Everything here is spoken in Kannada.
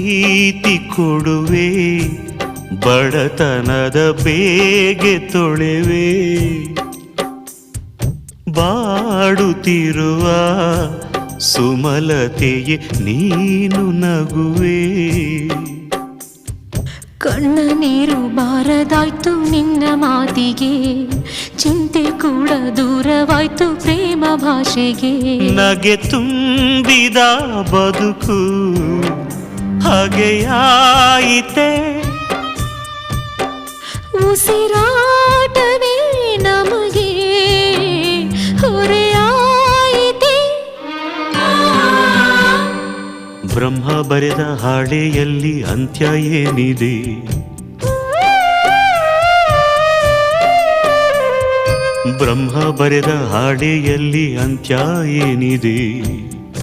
ಪ್ರೀತಿ ಕೊಡುವೆ, ಬಡತನದ ಬೇಗೆ ತೊಳೆವೆ. ಬಾಡುತ್ತಿರುವ ಸುಮಲತೆಯೇ ನೀನು ನಗುವೆ. ಕಣ್ಣ ನೀರು ಬಾರದಾಯ್ತು ನಿನ್ನ ಮಾತಿಗೆ, ಚಿಂತೆ ಕೂಡ ದೂರವಾಯ್ತು ಪ್ರೇಮ ಭಾಷೆಗೆ. ನಗೆ ತುಂಬಿದ ಬದುಕು ಹಾಗೆಯಾಯಿತೆ, ಉಸಿರಾಟವೇ ನಮಗೆ ಹೊರೆಯಾಯಿತೆ. ಬ್ರಹ್ಮ ಬರೆದ ಹಾಳೆಯಲ್ಲಿ ಅಂತ್ಯ ಏನಿದೆ? ಬ್ರಹ್ಮ ಬರೆದ ಹಾಳೆಯಲ್ಲಿ ಅಂತ್ಯ ಏನಿದೆ?